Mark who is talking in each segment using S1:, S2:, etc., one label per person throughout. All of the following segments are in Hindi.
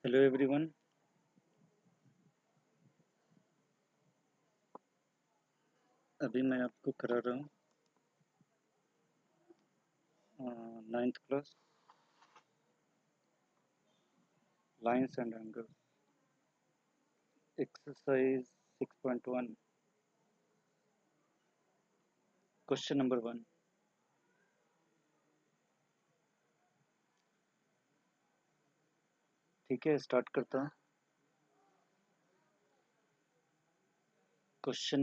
S1: Hello everyone. अभी मैं आपको करा रहा हूँ 9th class lines and angles exercise 6.1 question number 1। ठीक है, स्टार्ट करता हूँ। क्वेश्चन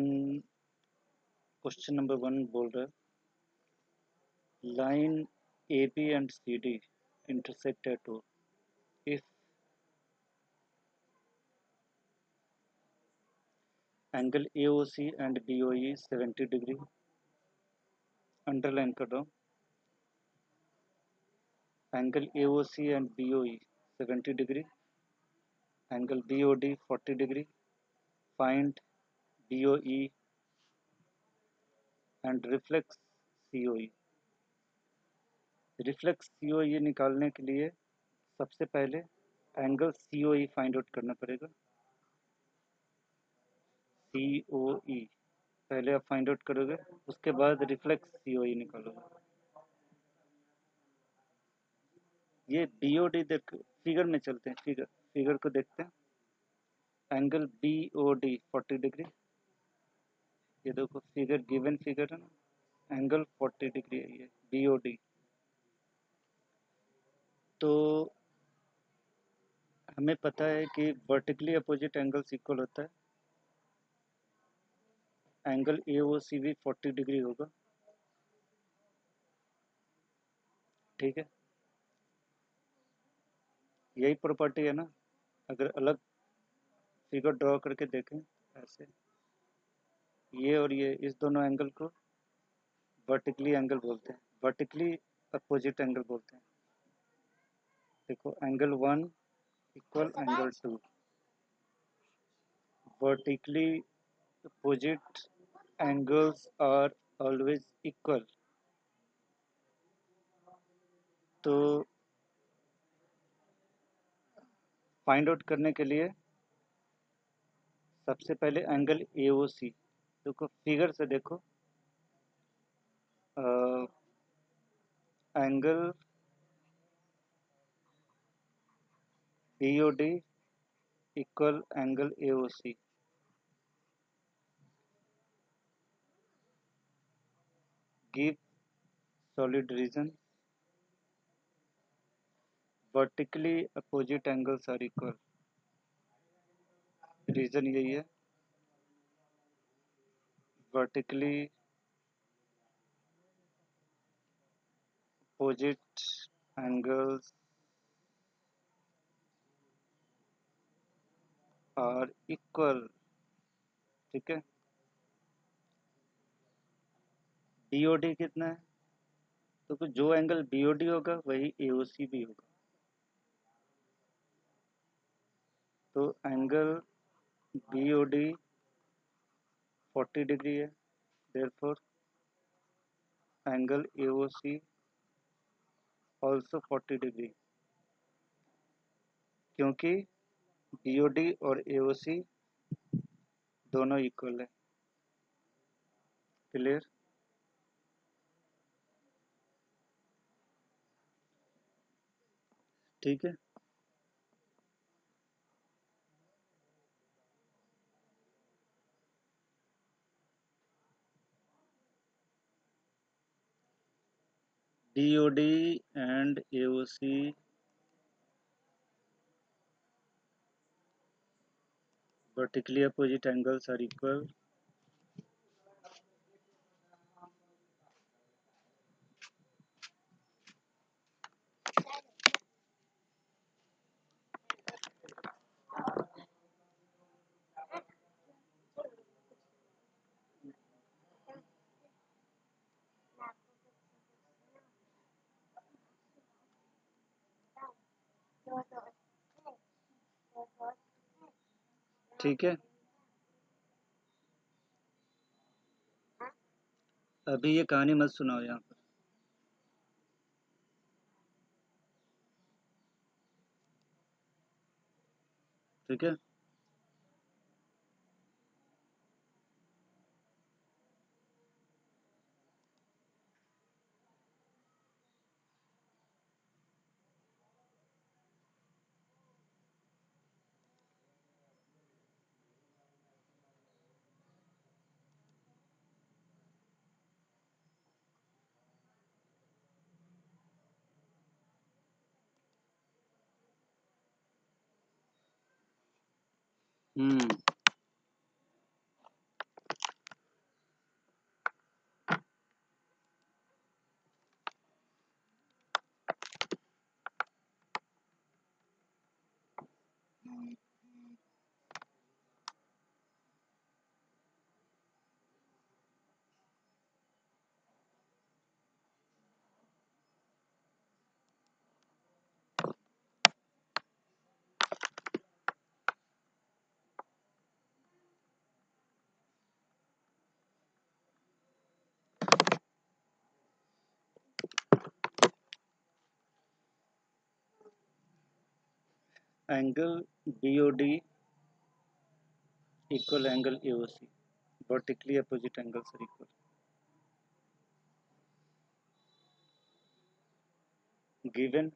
S1: क्वेश्चन नंबर 1 बोल रहा है line A B and C D intersect at O if angle A O C and B O E 70 degree. Underline कर रहा हूँ, angle A O C and B O E 70 degree, angle B O D 40 degree. Find B O E and reflex C O E. Reflex C O E निकालने के लिए सबसे पहले angle C O E find out करना पड़ेगा। सी ओ ई पहले आप फाइंड आउट करोगे, उसके बाद रिफ्लेक्स सी ओ ई निकालोगे। ये बी ओ डी देख, फिगर में चलते हैं, फिगर को देखते हैं। Angle B O D 40 degree, ये देखो फिगर, गिवन फिगर है ना, एंगल 40 डिग्री है ये बी ओ डी। तो हमें पता है कि वर्टिकली अपोजिट एंगल्स इक्वल होता है, एंगल ए ओ सी भी 40 डिग्री होगा। ठीक है, यही प्रॉपर्टी है ना। अगर अलग फिगर ड्रॉ करके देखें ऐसे, ये और ये इस दोनों एंगल को वर्टिकली एंगल बोलते हैं, वर्टिकली अपोजिट एंगल बोलते हैं। देखो angle 1 equal angle 2, vertically opposite angles are always equal. तो फाइंड आउट करने के लिए सबसे पहले एंगल ए ओ सी, देखो फिगर से देखो, angle B O D equal angle A O C. Give solid reason, vertically opposite angles are equal. Reason यही है, vertically opposite angles are equal. ठीक है, बीओडी कितना है, तो जो एंगल बीओडी होगा वही एओसी भी होगा। तो एंगल बीओडी 40 डिग्री है, therefore angle AOC also 40 degree, क्योंकि बीओडी और एओसी दोनों इक्वल है। क्लियर? ठीक है, BOD and AOC vertically opposite angles are equal. ठीक है, अभी ये कहानी मत सुनाओ यहाँ पर। ठीक है। हम्म। Angle BOD equal angle AOC. Vertically opposite angles are equal. Given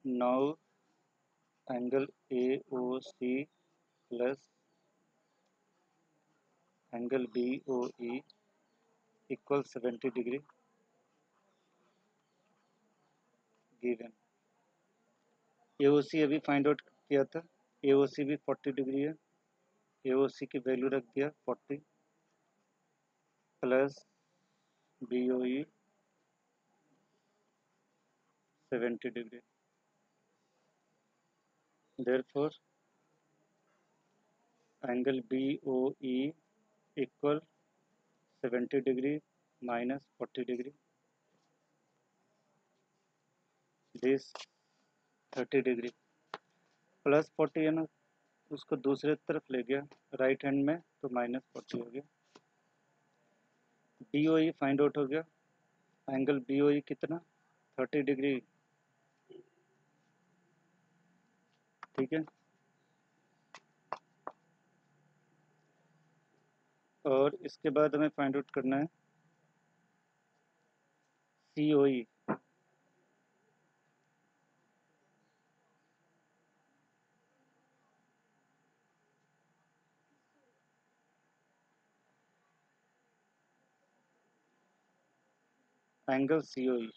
S1: now angle AOC plus angle BOE equals 70 degree. Given AOC अभी फाइंड आउट किया था, AOC भी 40 डिग्री है, AOC की वैल्यू रख दिया 40 plus BOE 70 degree. Therefore angle BOE equal 70 degree minus 40 degree. This 30 degree plus 40 है ना, उसको दूसरे तरफ ले गया राइट हैंड में, तो माइनस 40 हो गया। BOE फाइंड आउट हो गया, एंगल BOE कितना 30 डिग्री, ठीक है। और इसके बाद हमें फाइंड आउट करना है COE। एंगल COE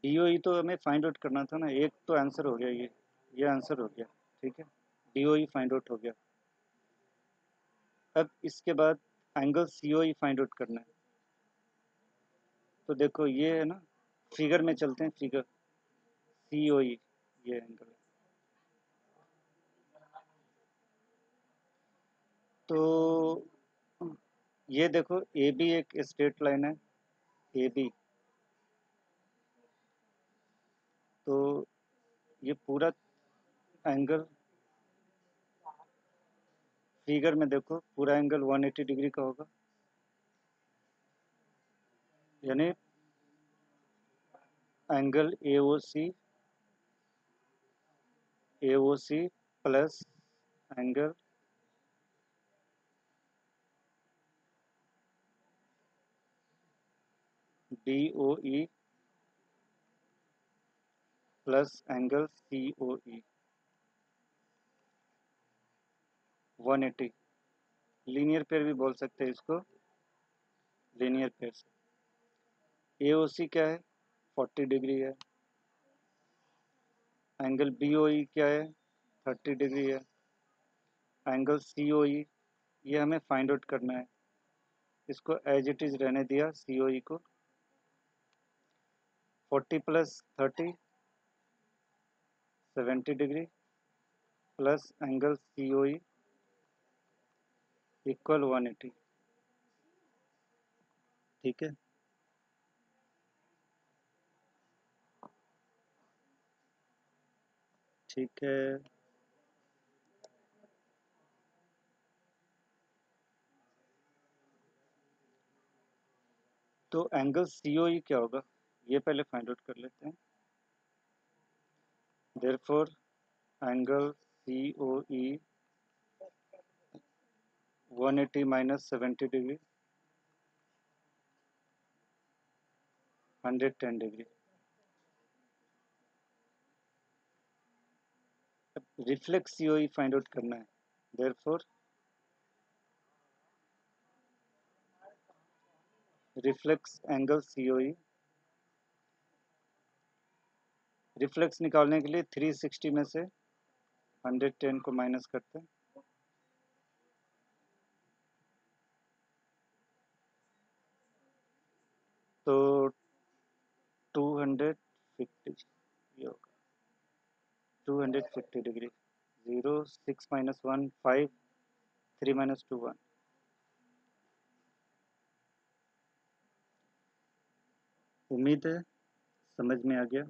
S1: BOE तो हमें फाइंड आउट करना था ना, एक तो आंसर हो गया, ये आंसर हो गया, ठीक है। BOE फाइंड आउट हो गया। अब इसके बाद एंगल COE फाइंड आउट करना है। तो देखो ये है ना, फिगर में चलते हैं, फिगर COE ये एंगल है। तो ये देखो AB एक स्ट्रेट लाइन है, AB, तो ये पूरा एंगल फिगर में देखो पूरा एंगल 180 डिग्री का होगा, यानी angle AOC plus angle BOE plus angle COE 180। Linear pair भी बोल सकते हैं इसको, लीनियर पेयर से। AOC क्या है 40 डिग्री है, एंगल BOE क्या है 30 डिग्री है, एंगल COE ये हमें फाइंड आउट करना है। इसको एज इट इज रहने दिया, COE को 40 plus 30 70 degree plus angle COE equal 180, ठीक है। ठीक है, तो एंगल COE क्या होगा ये पहले फाइंड आउट कर लेते हैं। Therefore angle COE 180 minus 70 degree 110 degree. Reflex COE find out करना है। Therefore reflex angle COE, reflex निकालने के लिए 360 में से 110 को माइनस करते हैं, तो 250 ये होगा 250 डिग्री। 0 6 minus 1 5 3 minus 2 1। उम्मीद है समझ में आ गया।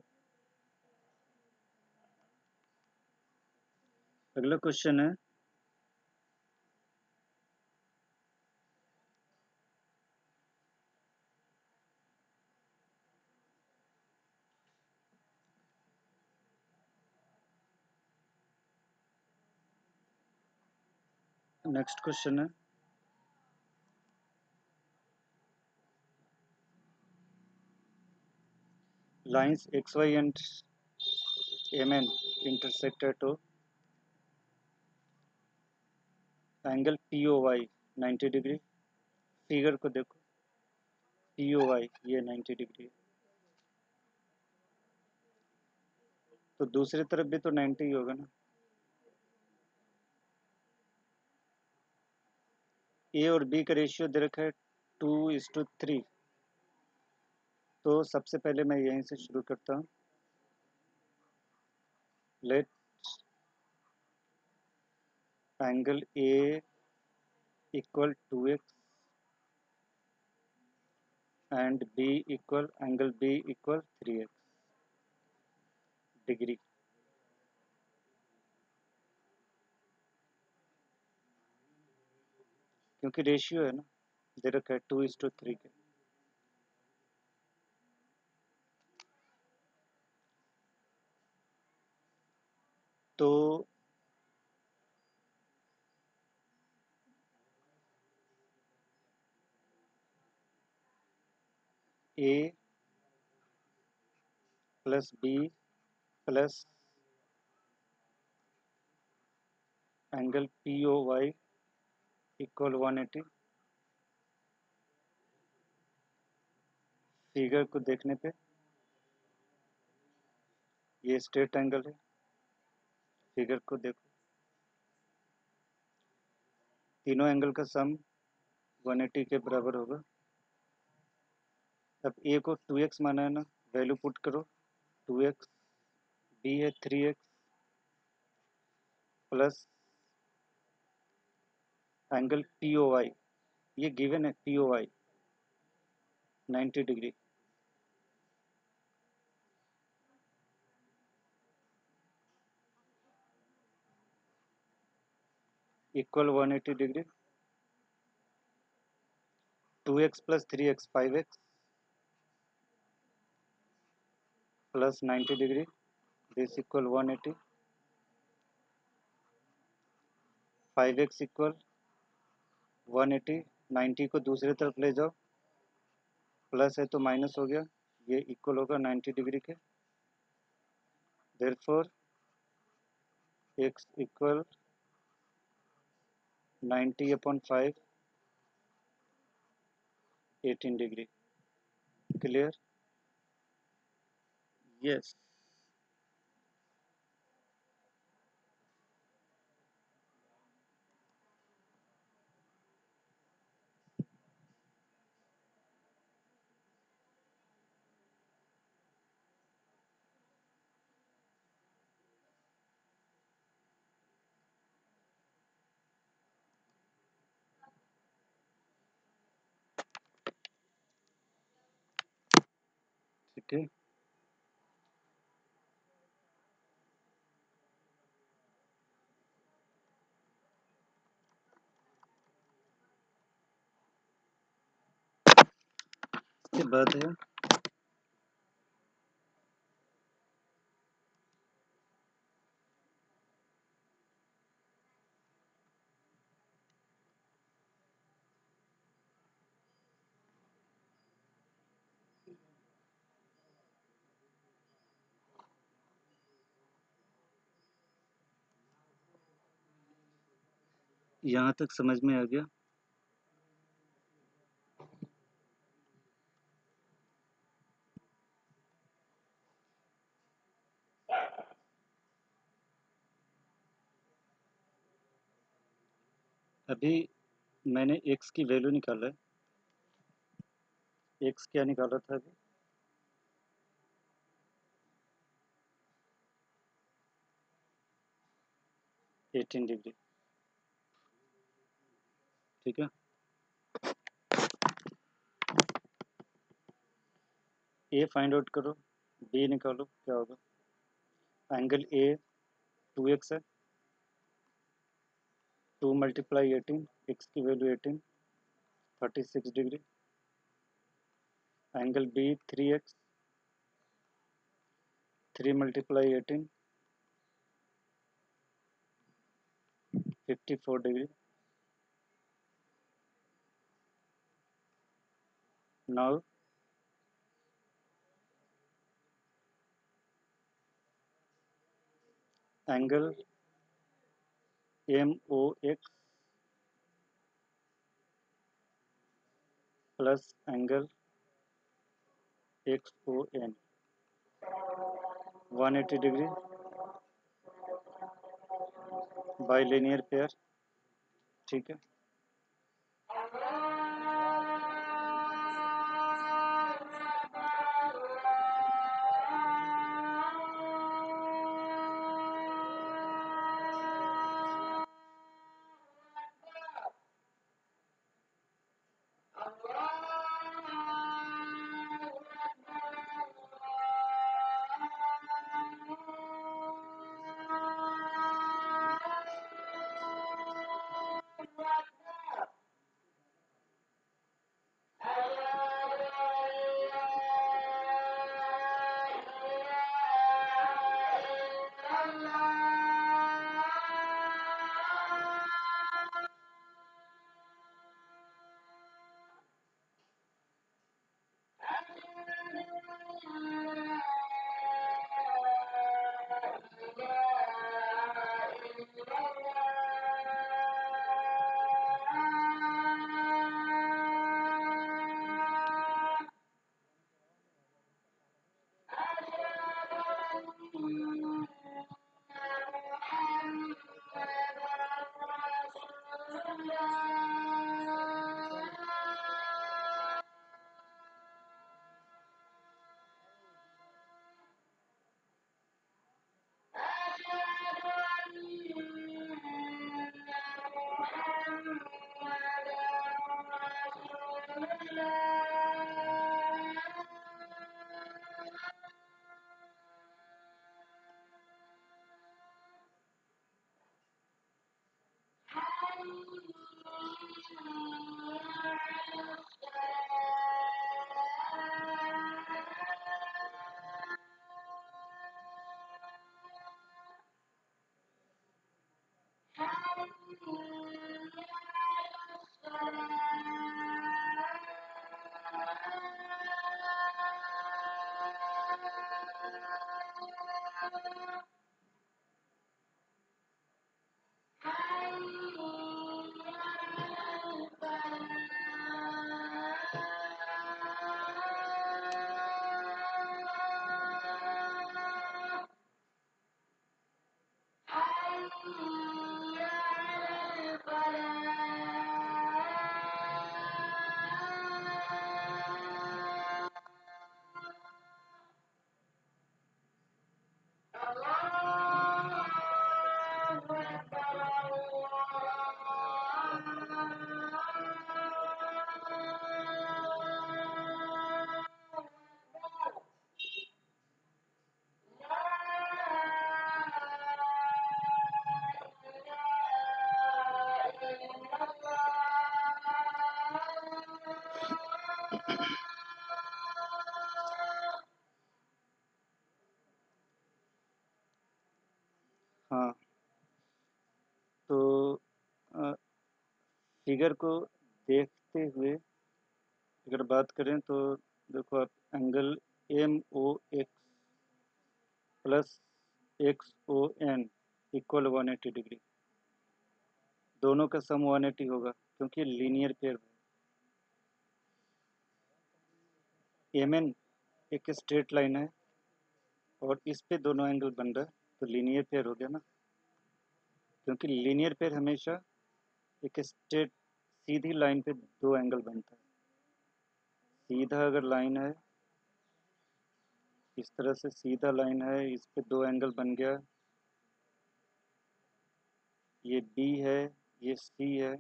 S1: अगला क्वेश्चन है नेक्स्ट क्वेश्चन है lines XY and MN intersect at angle POY 90 degree. Figure को देखो POY ये 90 डिग्री है, तो दूसरी तरफ भी तो 90 ही होगा ना। A और B का रेशियो दे रखा है 2:3। तो सबसे पहले मैं यहीं से शुरू करता हूँ। Let angle A equal 2x and angle B equal 3x degree. क्योंकि रेशियो है ना, दे रखा है 2:3 के। तो A plus B plus angle POY equal 180। Figure को देखने पे ये स्ट्रेट एंगल है। फिगर को देखो, तीनों एंगल का सम 180 के बराबर होगा। अब A को 2x माना है ना, वैल्यू पुट करो 2x, B है 3x प्लस एंगल POY, ये गिवन है POY 90 degree equal 180 degree. 2x plus 3x 5x plus 90 degree this equal 180। 5x equal 180, 90 को दूसरी तरफ ले जाओ, प्लस है तो माइनस हो गया, ये इक्वल होगा 90 डिग्री के। Therefore x equal 90/5 18 degree. Clear? Yes. ठीक है, इसके बाद है यहाँ तक समझ में आ गया। अभी मैंने x की वैल्यू निकाला है। x क्या निकाला था अभी? 18 डिग्री। ठीक है, a फाइंड आउट करो, b निकालो, क्या होगा? एंगल a 2x है, 2 मल्टीप्लाई 18, x की value 18, 36 degree. Angle b 3x, 3 multiply 18, 54 degree. Now angle MOX plus angle XON 180 degree by linear pair. ठीक है, हाँ, तो फिगर को देखते हुए अगर बात करें तो देखो आप, angle M O X plus X O N equal 180 degree, दोनों का सम 180 होगा क्योंकि लीनियर पेयर है। एम एन एक स्ट्रेट लाइन है और इस पे दोनों एंगल बन रहा है, तो लीनियर पेयर हो गया ना, क्योंकि लीनियर पेयर हमेशा एक स्ट्रेट सीधी लाइन पे दो एंगल बनता है। सीधा अगर लाइन है, इस तरह से सीधा लाइन है, इस पे दो एंगल बन गया, ये बी है, ये सी है,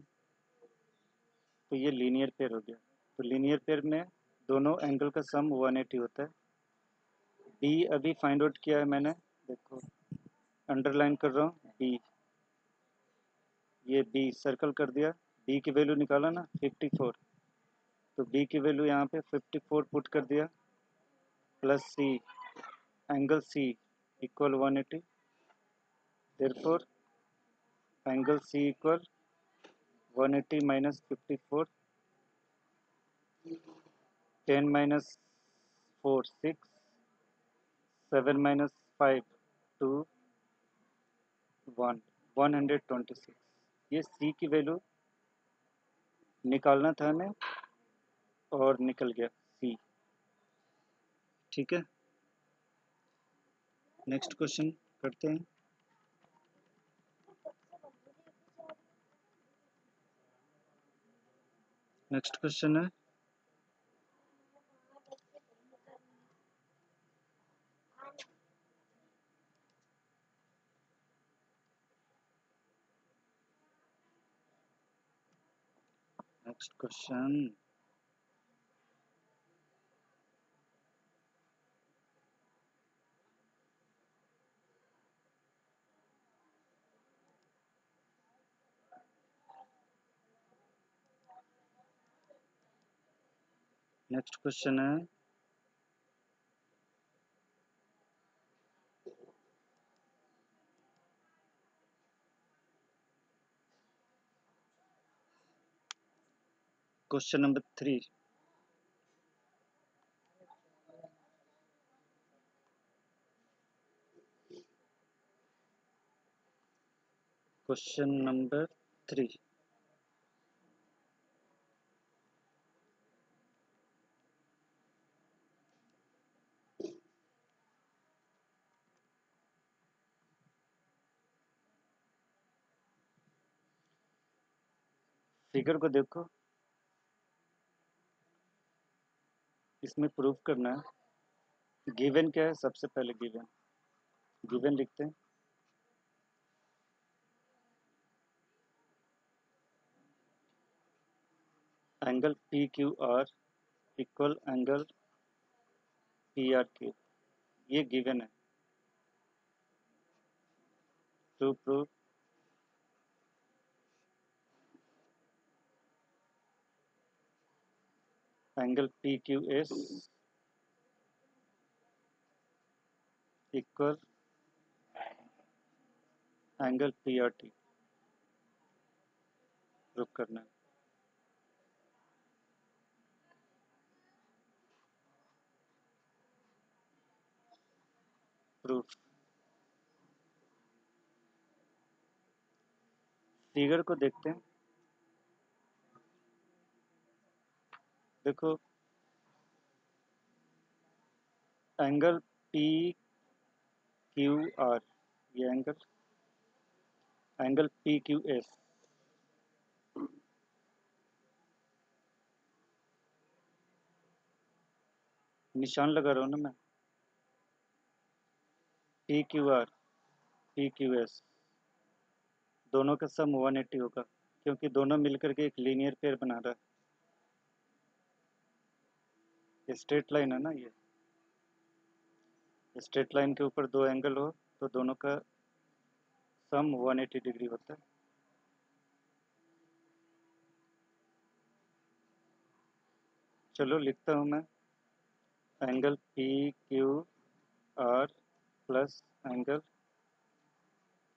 S1: तो ये लीनियर पेयर हो गया। तो लीनियर पेयर में दोनों एंगल का सम 180 होता है। बी अभी फाइंड आउट किया है मैंने, देखो अंडरलाइन कर रहा हूँ बी, ये बी सर्कल कर दिया, बी की वैल्यू निकाला ना 54, तो बी की वैल्यू यहाँ पे 54 पुट कर दिया, plus C, angle C equal 180, therefore angle C equal 180 minus 54, 10 minus 4 6, 7 minus 5 2 1, 126। ये सी की वैल्यू निकालना था हमें और निकल गया सी। ठीक है, नेक्स्ट क्वेश्चन करते हैं। नेक्स्ट क्वेश्चन है नेक्स्ट क्वेश्चन नेक्स्ट क्वेश्चन है question number 3। Question number 3, figure को देखो, इसमें प्रूफ करना है। गिवन क्या है, सबसे पहले गिवन गिवन लिखते हैं। Angle P Q R equal angle P R Q, ये गिवन है। To proof angle P Q S equal angle P R T proof करना है। प्रूफ, फिगर को देखते हैं। देखो एंगल पी क्यू आर, ये एंगल पी क्यू एस, निशान लगा रहा हूँ ना मैं, P Q R P Q S, दोनों का सम 180 होगा क्योंकि दोनों मिलकर के एक लीनियर पेयर बना रहा है। स्ट्रेट लाइन है ना ये, स्ट्रेट लाइन के ऊपर दो एंगल हो तो दोनों का सम 180 डिग्री होता है। चलो लिखता हूँ मैं, angle P Q are plus angle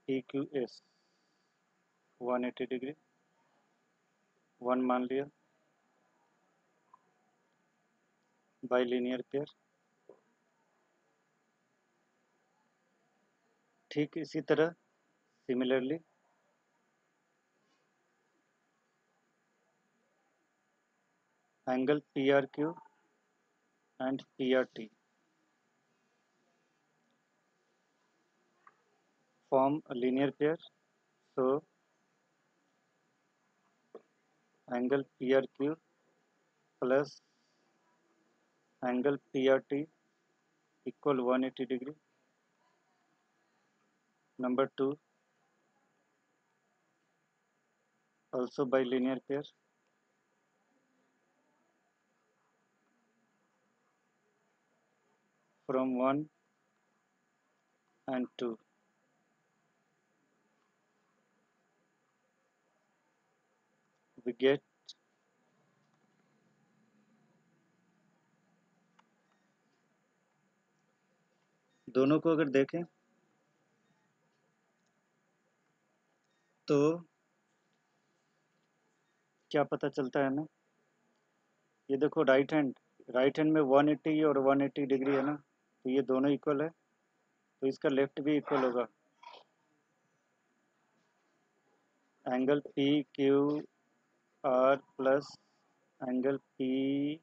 S1: P Q S 180 degree, 1 मान लिया, बाई लीनियर पेयर। ठीक इसी तरह similarly angle P R Q and P R T form a linear pair, so angle PRQ plus angle PRT equal 180 degree. Number 2, also by linear pair. From 1 and 2. We get दोनों को अगर देखें तो क्या पता चलता है ना, ये देखो राइट हैंड में 180 और 180 डिग्री है ना, तो ये दोनों इक्वल है, तो इसका लेफ्ट भी इक्वल होगा। Angle P Q are plus angle P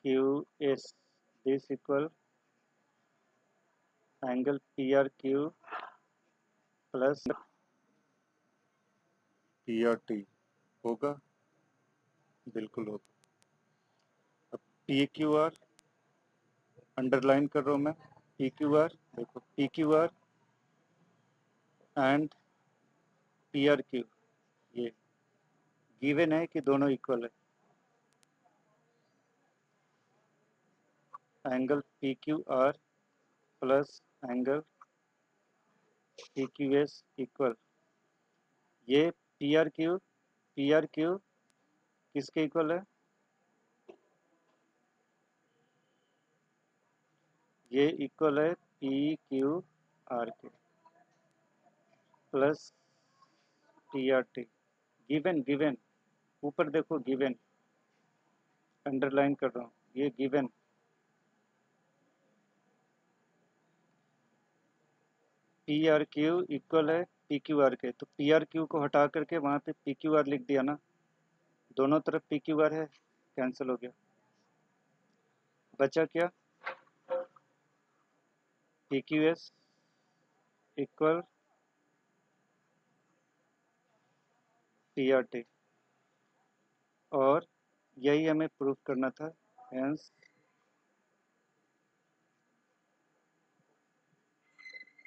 S1: Q S, this equal angle P R Q plus P R T होगा, बिल्कुल होगा। अब पी क्यू आर अंडरलाइन कर रहा हूँ मैं, पी क्यू आर देखो, P Q are and P R Q ये गिवन है कि दोनों इक्वल है। Angle P Q are plus angle P Q S equal, ये पी आर क्यू किसके इक्वल है, ये इक्वल है पी क्यू आर के plus T R T, given given, ऊपर देखो गिवन, अंडरलाइन कर रहा हूँ, ये given. P R Q equal है पी क्यू आर के, तो पी आर क्यू को हटा करके वहाँ पे पी क्यू आर लिख दिया ना, दोनों तरफ पी क्यू आर है, कैंसिल हो गया, बचा क्या, P Q S equal P R T, और यही हमें प्रूफ करना था, हेंस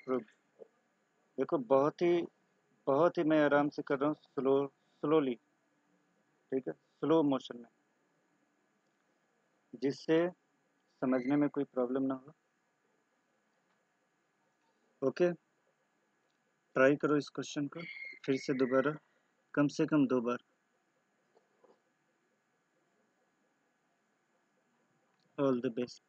S1: प्रूफ। देखो बहुत ही मैं आराम से कर रहा हूँ, स्लोली, ठीक है, स्लो मोशन में, जिससे समझने में कोई प्रॉब्लम ना हो। ओके, ट्राई करो इस क्वेश्चन को फिर से दोबारा, कम से कम 2 बार। All the best.